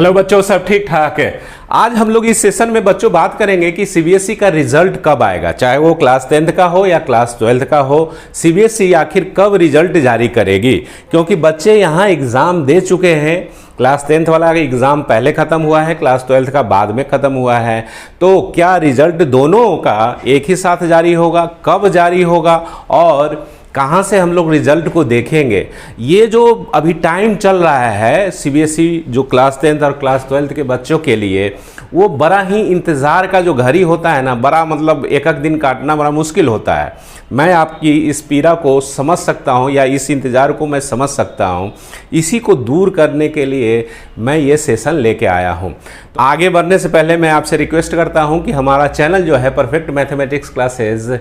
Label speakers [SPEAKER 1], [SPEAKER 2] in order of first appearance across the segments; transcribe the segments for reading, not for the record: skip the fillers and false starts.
[SPEAKER 1] Hello बच्चों, सब ठीक ठाक है। आज हम लोग इस सेशन में बच्चों बात करेंगे कि सीबीएसई का रिजल्ट कब आएगा, चाहे वो क्लास 10th का हो या क्लास 12th का हो। सीबीएसई आखिर कब रिजल्ट जारी करेगी, क्योंकि बच्चे यहाँ एग्ज़ाम दे चुके हैं। क्लास 10th वाला एग्ज़ाम पहले ख़त्म हुआ है, क्लास 12th का बाद में ख़त्म हुआ है। तो क्या रिजल्ट दोनों का एक ही साथ जारी होगा, कब जारी होगा और कहाँ से हम लोग रिजल्ट को देखेंगे? ये जो अभी टाइम चल रहा है सीबीएसई जो क्लास 10th और क्लास 12th के बच्चों के लिए, वो बड़ा ही इंतज़ार का जो घड़ी होता है ना, बड़ा मतलब एक एक दिन काटना बड़ा मुश्किल होता है। मैं आपकी इस पीड़ा को समझ सकता हूँ या इस इंतज़ार को मैं समझ सकता हूँ। इसी को दूर करने के लिए मैं ये सेशन लेके आया हूँ। तो आगे बढ़ने से पहले मैं आपसे रिक्वेस्ट करता हूँ कि हमारा चैनल जो है परफेक्ट मैथमेटिक्स क्लासेज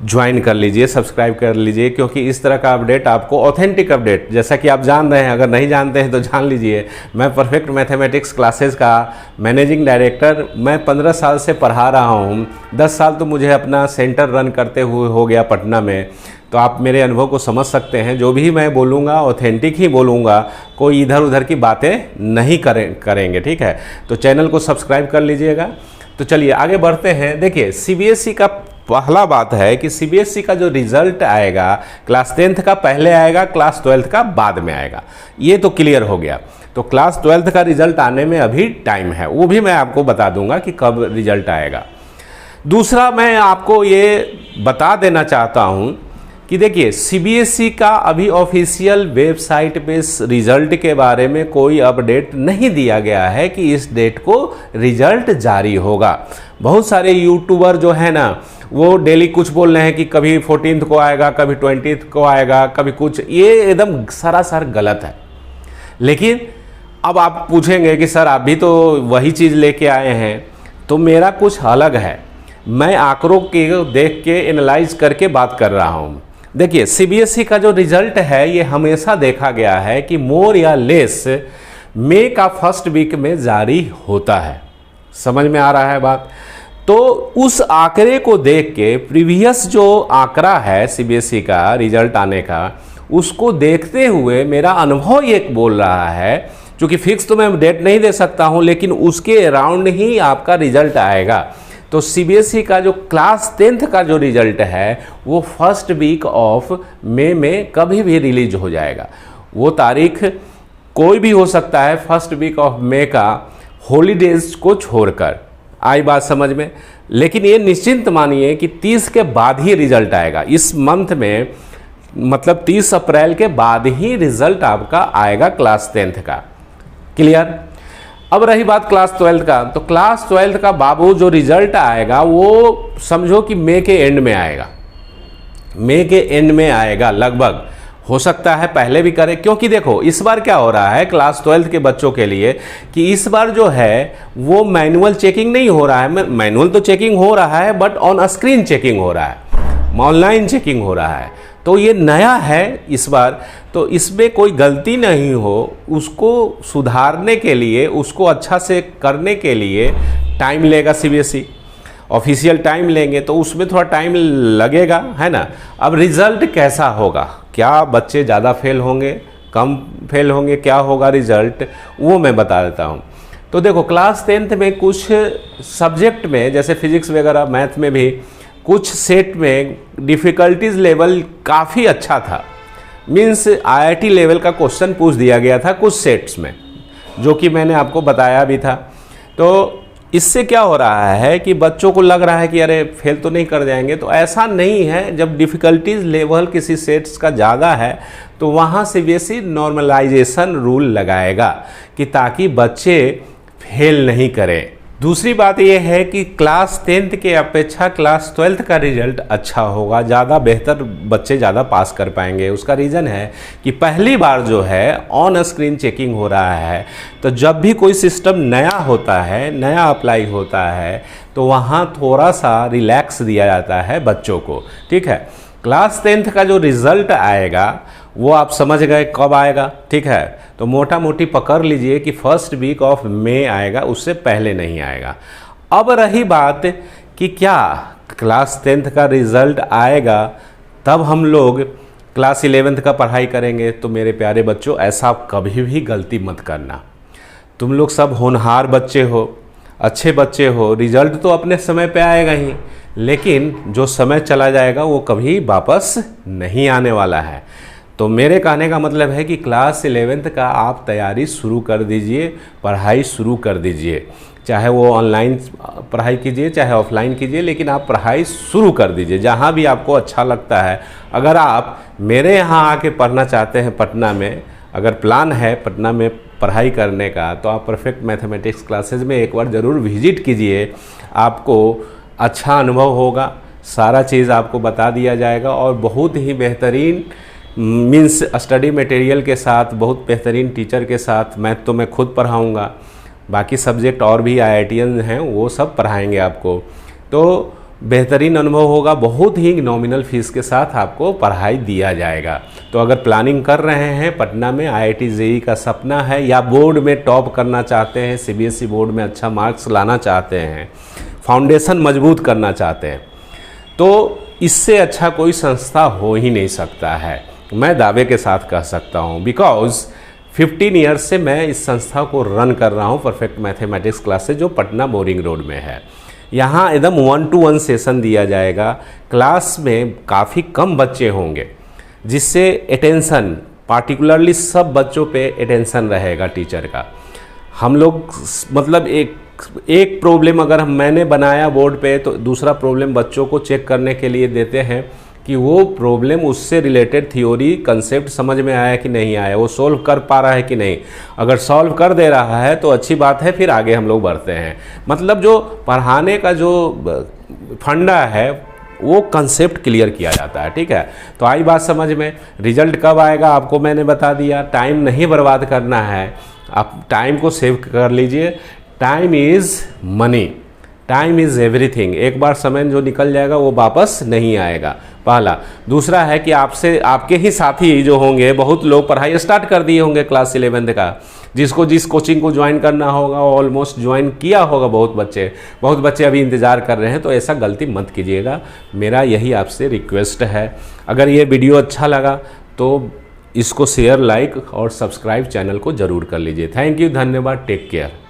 [SPEAKER 1] ज्वाइन कर लीजिए, सब्सक्राइब कर लीजिए, क्योंकि इस तरह का अपडेट आपको ऑथेंटिक अपडेट, जैसा कि आप जान रहे हैं, अगर नहीं जानते हैं तो जान लीजिए। मैं परफेक्ट मैथमेटिक्स क्लासेस का मैनेजिंग डायरेक्टर, मैं 15 साल से पढ़ा रहा हूँ। 10 साल तो मुझे अपना सेंटर रन करते हुए हो गया पटना में। तो आप मेरे अनुभव को समझ सकते हैं। जो भी मैं बोलूँगा ऑथेंटिक ही बोलूँगा, कोई इधर उधर की बातें नहीं करेंगे, ठीक है। तो चैनल को सब्सक्राइब कर लीजिएगा। तो चलिए आगे बढ़ते हैं। देखिए, सीबीएसई का पहला बात है कि सीबीएसई का जो रिजल्ट आएगा क्लास 10th का पहले आएगा, क्लास 12th का बाद में आएगा। ये तो क्लियर हो गया। तो क्लास 12th का रिजल्ट आने में अभी टाइम है, वो भी मैं आपको बता दूंगा कि कब रिजल्ट आएगा। दूसरा, मैं आपको ये बता देना चाहता हूँ कि देखिए, सीबीएसई का अभी ऑफिशियल वेबसाइट पे रिजल्ट के बारे में कोई अपडेट नहीं दिया गया है कि इस डेट को रिजल्ट जारी होगा। बहुत सारे यूट्यूबर जो है ना, वो डेली कुछ बोल रहे हैं कि कभी 14th को आएगा, कभी 20th को आएगा, कभी कुछ। ये एकदम सरासर गलत है। लेकिन अब आप पूछेंगे कि सर आप भी तो वही चीज़ लेके आए हैं, तो मेरा कुछ अलग है। मैं आंकड़ों के देख के एनालाइज करके बात कर रहा हूँ। देखिए, सीबीएसई का जो रिजल्ट है, ये हमेशा देखा गया है कि मोर या लेस मई का फर्स्ट वीक में जारी होता है। समझ में आ रहा है बात? तो उस आंकड़े को देख के, प्रीवियस जो आंकड़ा है सीबीएसई का रिजल्ट आने का, उसको देखते हुए मेरा अनुभव ये बोल रहा है, क्योंकि फिक्स तो मैं डेट नहीं दे सकता हूँ, लेकिन उसके अराउंड ही आपका रिजल्ट आएगा। तो सीबीएसई का जो क्लास 10th का जो रिजल्ट है, वो फर्स्ट वीक ऑफ मई में कभी भी रिलीज हो जाएगा। वो तारीख कोई भी हो सकता है, फर्स्ट वीक ऑफ मई का, हॉलीडेज को छोड़कर। आई बात समझ में? लेकिन ये निश्चिंत मानिए कि 30 के बाद ही रिजल्ट आएगा। इस मंथ में, मतलब 30 अप्रैल के बाद ही रिजल्ट आपका आएगा क्लास 10th का। क्लियर? अब रही बात क्लास 12th का, तो क्लास 12th का बाबू जो रिजल्ट आएगा, वो समझो कि मई के एंड में आएगा। मई के एंड में आएगा लगभग। हो सकता है पहले भी करे, क्योंकि देखो इस बार क्या हो रहा है क्लास 12th के बच्चों के लिए कि इस बार जो है वो मैनुअल चेकिंग नहीं हो रहा है। मैनुअल तो चेकिंग हो रहा है, बट ऑन स्क्रीन चेकिंग हो रहा है, ऑनलाइन चेकिंग हो रहा है। तो ये नया है इस बार। तो इसमें कोई गलती नहीं हो, उसको सुधारने के लिए, उसको अच्छा से करने के लिए टाइम लेगा सीबीएसई। ऑफिशियल टाइम लेंगे तो उसमें थोड़ा टाइम लगेगा, है ना। अब रिजल्ट कैसा होगा, क्या बच्चे ज़्यादा फेल होंगे, कम फेल होंगे, क्या होगा रिजल्ट, वो मैं बता देता हूँ। तो देखो, क्लास 10th में कुछ सब्जेक्ट में, जैसे फिजिक्स वगैरह, मैथ में भी कुछ सेट में डिफ़िकल्टीज लेवल काफ़ी अच्छा था। मीन्स आईआईटी लेवल का क्वेश्चन पूछ दिया गया था कुछ सेट्स में, जो कि मैंने आपको बताया भी था। तो इससे क्या हो रहा है कि बच्चों को लग रहा है कि अरे फेल तो नहीं कर जाएंगे। तो ऐसा नहीं है। जब डिफ़िकल्टीज लेवल किसी सेट्स का ज़्यादा है, तो वहाँ सीबीएसई नॉर्मलाइजेशन रूल लगाएगा कि ताकि बच्चे फेल नहीं करें। दूसरी बात यह है कि क्लास 10th के अपेक्षा क्लास 12th का रिजल्ट अच्छा होगा, ज़्यादा बेहतर, बच्चे ज़्यादा पास कर पाएंगे। उसका रीज़न है कि पहली बार जो है ऑन स्क्रीन चेकिंग हो रहा है। तो जब भी कोई सिस्टम नया होता है, नया अप्लाई होता है, तो वहाँ थोड़ा सा रिलैक्स दिया जाता है बच्चों को, ठीक है। क्लास 10th का जो रिज़ल्ट आएगा वो आप समझ गए कब आएगा, ठीक है। तो मोटा मोटी पकड़ लीजिए कि फर्स्ट वीक ऑफ मई आएगा, उससे पहले नहीं आएगा। अब रही बात कि क्या क्लास 10th का रिज़ल्ट आएगा तब हम लोग क्लास 11th का पढ़ाई करेंगे, तो मेरे प्यारे बच्चों ऐसा कभी भी गलती मत करना। तुम लोग सब होनहार बच्चे हो, अच्छे बच्चे हो, रिजल्ट तो अपने समय पे आएगा ही, लेकिन जो समय चला जाएगा वो कभी वापस नहीं आने वाला है। तो मेरे कहने का मतलब है कि क्लास 11th का आप तैयारी शुरू कर दीजिए, पढ़ाई शुरू कर दीजिए, चाहे वो ऑनलाइन पढ़ाई कीजिए चाहे ऑफलाइन कीजिए, लेकिन आप पढ़ाई शुरू कर दीजिए जहाँ भी आपको अच्छा लगता है। अगर आप मेरे यहाँ आके पढ़ना चाहते हैं पटना में, अगर प्लान है पटना में पढ़ाई करने का, तो आप परफेक्ट मैथमेटिक्स क्लासेज में एक बार ज़रूर विजिट कीजिए। आपको अच्छा अनुभव होगा, सारा चीज़ आपको बता दिया जाएगा और बहुत ही बेहतरीन मीन्स स्टडी मटेरियल के साथ, बहुत बेहतरीन टीचर के साथ। मैथ तो मैं खुद पढ़ाऊँगा, बाकी सब्जेक्ट और भी IITians हैं वो सब पढ़ाएंगे आपको, तो बेहतरीन अनुभव होगा। बहुत ही नॉमिनल फीस के साथ आपको पढ़ाई दिया जाएगा। तो अगर प्लानिंग कर रहे हैं पटना में IIT JEE का सपना है, या बोर्ड में टॉप करना चाहते हैं, CBSE बोर्ड में अच्छा मार्क्स लाना चाहते हैं, फाउंडेशन मजबूत करना चाहते हैं, तो इससे अच्छा कोई संस्था हो ही नहीं सकता है, मैं दावे के साथ कह सकता हूँ। बिकॉज 15 ईयर्स से मैं इस संस्था को रन कर रहा हूँ, परफेक्ट मैथमेटिक्स क्लासेज, जो पटना बोरिंग रोड में है। यहाँ एकदम 1-to-1 सेशन दिया जाएगा। क्लास में काफ़ी कम बच्चे होंगे, जिससे अटेंशन, पार्टिकुलरली सब बच्चों पे अटेंशन रहेगा टीचर का। हम लोग मतलब एक प्रॉब्लम अगर मैंने बनाया बोर्ड पे, तो दूसरा प्रॉब्लम बच्चों को चेक करने के लिए देते हैं कि वो प्रॉब्लम उससे रिलेटेड थ्योरी कंसेप्ट समझ में आया कि नहीं आया, वो सॉल्व कर पा रहा है कि नहीं। अगर सॉल्व कर दे रहा है तो अच्छी बात है, फिर आगे हम लोग बढ़ते हैं। मतलब जो पढ़ाने का जो फंडा है वो कंसेप्ट क्लियर किया जाता है, ठीक है। तो आई बात समझ में। रिजल्ट कब आएगा आपको मैंने बता दिया। टाइम नहीं बर्बाद करना है, आप टाइम को सेव कर लीजिए। Time is money, time is everything. एक बार समय जो निकल जाएगा वो वापस नहीं आएगा, पहला। दूसरा है कि आपसे आपके ही साथी जो होंगे, बहुत लोग पढ़ाई स्टार्ट कर दिए होंगे क्लास 11th का, जिसको जिस कोचिंग को ज्वाइन करना होगा ऑलमोस्ट ज्वाइन किया होगा। बहुत बच्चे अभी इंतज़ार कर रहे हैं, तो ऐसा गलती मत कीजिएगा, मेरा यही आपसे रिक्वेस्ट है। अगर ये वीडियो अच्छा लगा तो इसको शेयर, लाइक और सब्सक्राइब चैनल को ज़रूर कर लीजिए। थैंक यू, धन्यवाद, टेक केयर।